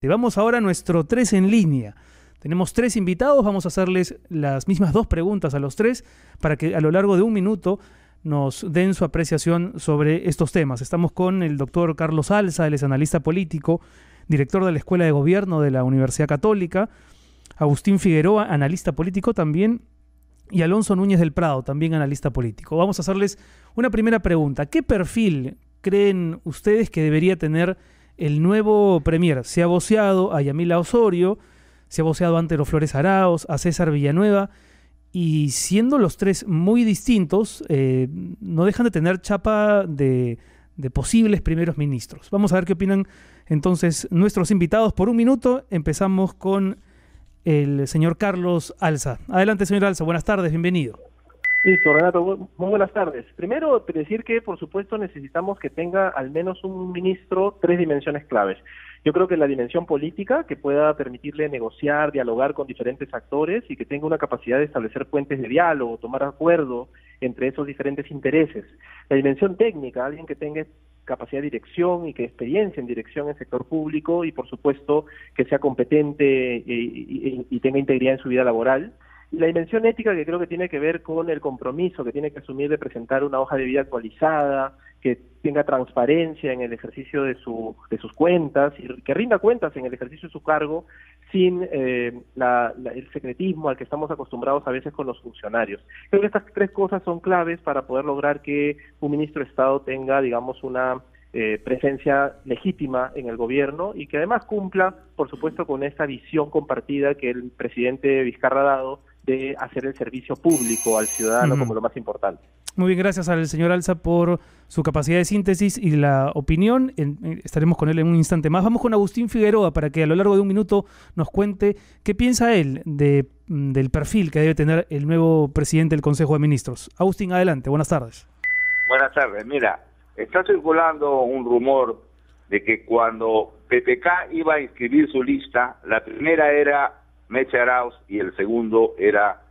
excelente. Vamos ahora a nuestro 3 en línea. Tenemos 3 invitados, vamos a hacerles las mismas 2 preguntas a los 3 para que a lo largo de 1 minuto nos den su apreciación sobre estos temas. Estamos con el doctor Carlos Alza, él es analista político, director de la Escuela de Gobierno de la Universidad Católica, Agustín Figueroa, analista político también, y Alonso Núñez del Prado, también analista político. Vamos a hacerles una primera pregunta. ¿Qué perfil creen ustedes que debería tener el nuevo premier? Se ha voceado a Yamila Osorio, se ha voceado a Antero Flores Arauz, a César Villanueva, y siendo los 3 muy distintos, no dejan de tener chapa de posibles primeros ministros. Vamos a ver qué opinan entonces nuestros invitados. Por 1 minuto empezamos con el señor Carlos Alza. Adelante, señor Alza, buenas tardes, bienvenido. Listo, Renato, muy buenas tardes. Primero, decir que, por supuesto, necesitamos que tenga al menos un ministro 3 dimensiones claves. Yo creo que la dimensión política, que pueda permitirle negociar, dialogar con diferentes actores y que tenga una capacidad de establecer puentes de diálogo, tomar acuerdo entre esos diferentes intereses. La dimensión técnica, alguien que tenga capacidad de dirección y que experiencia en dirección en el sector público y, por supuesto, que sea competente y tenga integridad en su vida laboral. Y la dimensión ética, que creo que tiene que ver con el compromiso que tiene que asumir de presentar una hoja de vida actualizada, que tenga transparencia en el ejercicio de sus cuentas y que rinda cuentas en el ejercicio de su cargo sin el secretismo al que estamos acostumbrados a veces con los funcionarios. Creo que estas 3 cosas son claves para poder lograr que un ministro de Estado tenga, digamos, una presencia legítima en el gobierno y que además cumpla, por supuesto, con esta visión compartida que el presidente Vizcarra ha dado de hacer el servicio público al ciudadano como lo más importante. Muy bien, gracias al señor Alza por su capacidad de síntesis y la opinión. Estaremos con él en un instante más. Vamos con Agustín Figueroa para que a lo largo de 1 minuto nos cuente qué piensa él del perfil que debe tener el nuevo presidente del Consejo de Ministros. Agustín, adelante, buenas tardes. Buenas tardes, mira, está circulando un rumor de que cuando PPK iba a inscribir su lista, la primera era Meche Arauz y el segundo era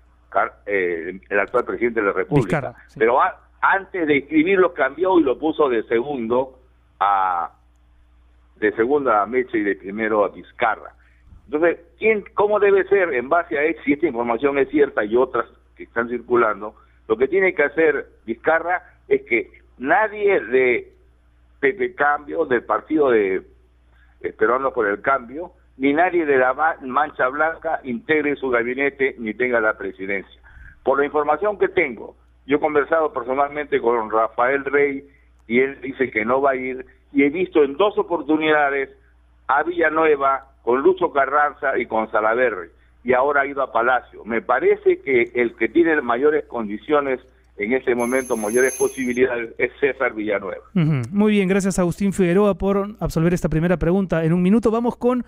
el actual presidente de la República. Vizcarra, sí. Pero antes de inscribirlo cambió y lo puso de segundo a Meche y de primero a Vizcarra. Entonces, ¿cómo debe ser en base a si esta información es cierta y otras que están circulando? Lo que tiene que hacer Vizcarra es que nadie de PP Cambio, del partido de Peruanos por el Cambio, ni nadie de la Mancha Blanca integre su gabinete ni tenga la presidencia. Por la información que tengo, yo he conversado personalmente con Rafael Rey y él dice que no va a ir, y he visto en 2 oportunidades a Villanueva con Lucho Carranza y con Salaverry, y ahora ha ido a Palacio. Me parece que el que tiene mayores condiciones en este momento, mayores posibilidades, es César Villanueva. Muy bien, gracias Agustín Figueroa por absolver esta primera pregunta. En 1 minuto vamos con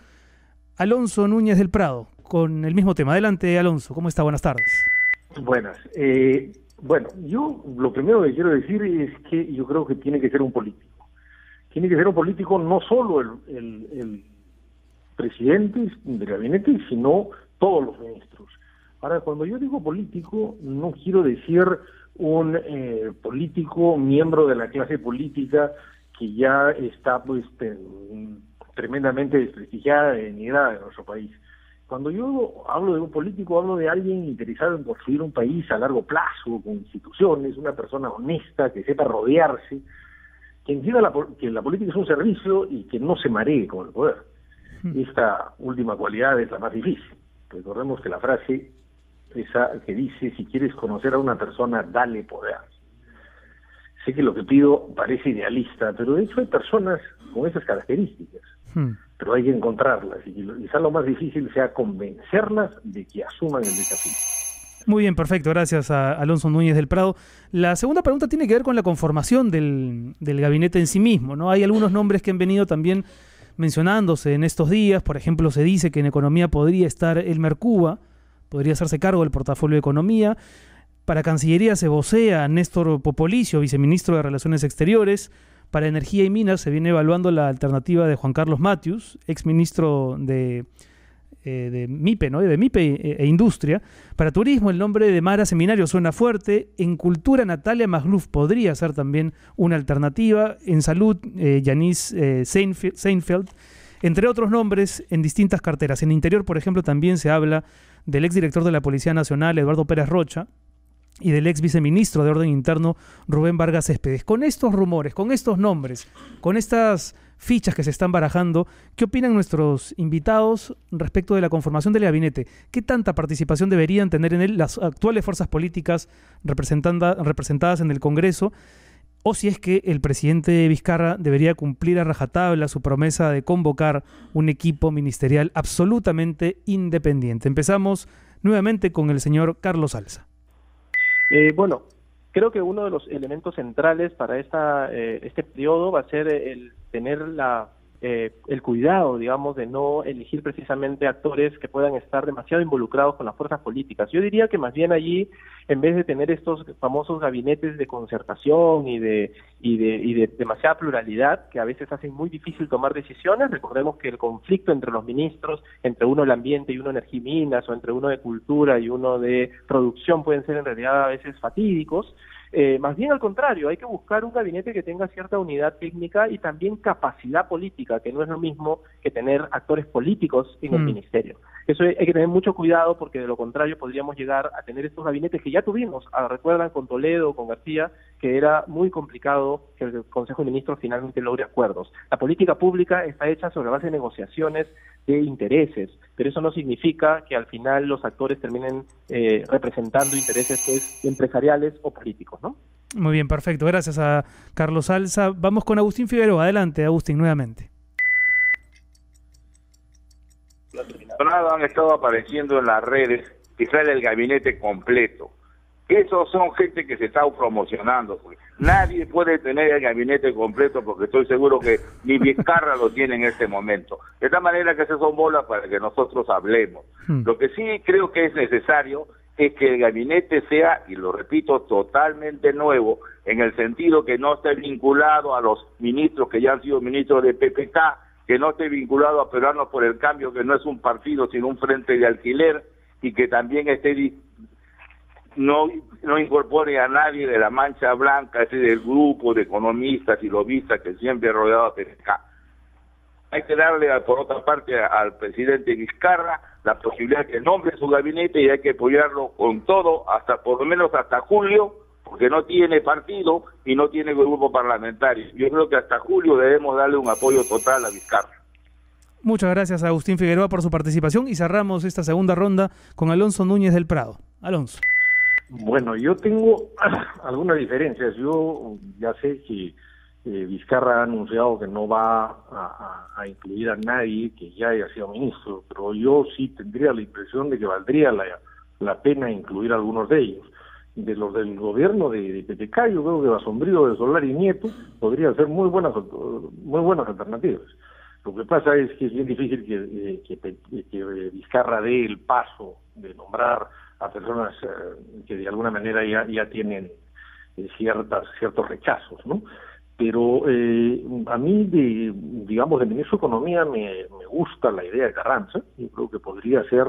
Alonso Núñez del Prado, con el mismo tema. Adelante, Alonso, ¿cómo está? Buenas tardes. Buenas. Bueno, yo lo primero que quiero decir es que yo creo que tiene que ser un político. Tiene que ser un político no solo el presidente del gabinete, sino todos los ministros. Ahora, cuando yo digo político, no quiero decir un político miembro de la clase política que ya está tremendamente desprestigiada, denigrada en nuestro país. Cuando yo hablo de un político, hablo de alguien interesado en construir un país a largo plazo, con instituciones, una persona honesta, que sepa rodearse, que entienda que la política es un servicio y que no se maree con el poder. Esta última cualidad es la más difícil. Recordemos que la frase esa que dice, si quieres conocer a una persona, dale poder. Sé que lo que pido parece idealista, pero de hecho hay personas con esas características. Pero hay que encontrarlas y quizás lo más difícil sea convencerlas de que asuman el desafío. Muy bien, perfecto. Gracias a Alonso Núñez del Prado. La segunda pregunta tiene que ver con la conformación del gabinete en sí mismo, ¿no? Hay algunos nombres que han venido también mencionándose en estos días. Por ejemplo, se dice que en Economía podría estar Elmer Cuba, podría hacerse cargo del portafolio de Economía. Para Cancillería se vocea a Néstor Popolicio, viceministro de Relaciones Exteriores. Para Energía y Minas se viene evaluando la alternativa de Juan Carlos Matius, exministro de MIPE, ¿no? De MIPE e Industria. Para Turismo, el nombre de Mara Seminario suena fuerte. En Cultura, Natalia Magluf podría ser también una alternativa. En Salud, Yanis Seinfeld. entre otros nombres en distintas carteras. En Interior, por ejemplo, también se habla del exdirector de la Policía Nacional, Eduardo Pérez Rocha, y del ex viceministro de Orden Interno, Rubén Vargas Céspedes. Con estos rumores, con estos nombres, con estas fichas que se están barajando, ¿qué opinan nuestros invitados respecto de la conformación del gabinete? ¿Qué tanta participación deberían tener en él las actuales fuerzas políticas representadas en el Congreso? O si es que el presidente Vizcarra debería cumplir a rajatabla su promesa de convocar un equipo ministerial absolutamente independiente. Empezamos nuevamente con el señor Carlos Alza. Bueno, creo que uno de los elementos centrales para este periodo va a ser el tener el cuidado, digamos, de no elegir precisamente actores que puedan estar demasiado involucrados con las fuerzas políticas. Yo diría que más bien allí, en vez de tener estos famosos gabinetes de concertación y de demasiada pluralidad, que a veces hacen muy difícil tomar decisiones, recordemos que el conflicto entre los ministros, entre uno del ambiente y uno de energía y minas, o entre uno de cultura y uno de producción, pueden ser en realidad a veces fatídicos. Más bien al contrario, hay que buscar un gabinete que tenga cierta unidad técnica y también capacidad política, que no es lo mismo que tener actores políticos en el ministerio. Eso hay que tener mucho cuidado, porque de lo contrario podríamos llegar a tener estos gabinetes que ya tuvimos, recuerdan, con Toledo, con García, que era muy complicado que el Consejo de Ministros finalmente logre acuerdos. La política pública está hecha sobre la base de negociaciones de intereses, pero eso no significa que al final los actores terminen representando intereses pues, empresariales o políticos, ¿no? Muy bien, perfecto. Gracias a Carlos Alza. Vamos con Agustín Figueroa. Adelante, Agustín, nuevamente. Han estado apareciendo en las redes que sale el gabinete completo. Esos son gente que se está promocionando. Pues. Nadie puede tener el gabinete completo, porque estoy seguro que ni Vizcarra lo tiene en este momento. De esta manera que se son bolas para que nosotros hablemos. Lo que sí creo que es necesario es que el gabinete sea, y lo repito, totalmente nuevo, en el sentido que no esté vinculado a los ministros que ya han sido ministros de PPK, que no esté vinculado a Peruanos por el Cambio, que no es un partido sino un frente de alquiler, y que también no incorpore a nadie de la mancha blanca, ese del grupo de economistas y lobistas que siempre ha rodeado a PPK. Hay que darle, por otra parte, al presidente Vizcarra la posibilidad que nombre su gabinete, y hay que apoyarlo con todo, hasta por lo menos hasta julio, porque no tiene partido y no tiene grupo parlamentario. Yo creo que hasta julio debemos darle un apoyo total a Vizcarra. Muchas gracias a Agustín Figueroa por su participación, y cerramos esta segunda ronda con Alonso Núñez del Prado. Alonso. Bueno, yo tengo algunas diferencias. Yo ya sé que Vizcarra ha anunciado que no va a incluir a nadie que ya haya sido ministro, pero yo sí tendría la impresión de que valdría la pena incluir a algunos de ellos. De los del gobierno de PPK, yo creo que Basombrío, de Solar y Nieto podrían ser muy buenas alternativas. Lo que pasa es que es bien difícil que Vizcarra dé el paso de nombrar a personas que de alguna manera ya tienen ciertos rechazos, ¿no? Pero a mí, digamos, de ministro de Economía me gusta la idea de Carranza. Yo creo que podría ser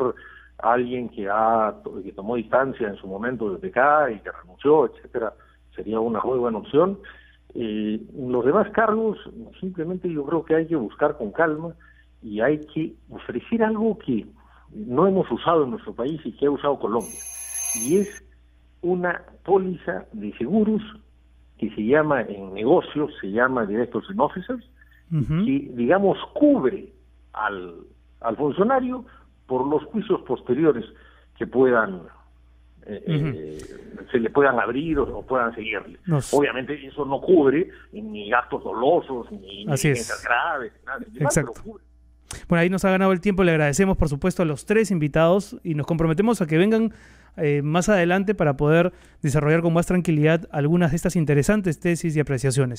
alguien que tomó distancia en su momento de PK y que renunció, etcétera. Sería una muy buena opción. Los demás cargos, simplemente yo creo que hay que buscar con calma y hay que ofrecer algo que no hemos usado en nuestro país y que ha usado Colombia, y es una póliza de seguros que se llama, en negocios, se llama Directors and Officers, que, digamos, cubre al funcionario por los juicios posteriores que puedan se le puedan abrir o puedan seguirle. Obviamente eso no cubre ni actos dolosos, ni negligencias graves, nada. Exacto. Bueno, ahí nos ha ganado el tiempo. Le agradecemos, por supuesto, a los tres invitados, y nos comprometemos a que vengan más adelante para poder desarrollar con más tranquilidad algunas de estas interesantes tesis y apreciaciones.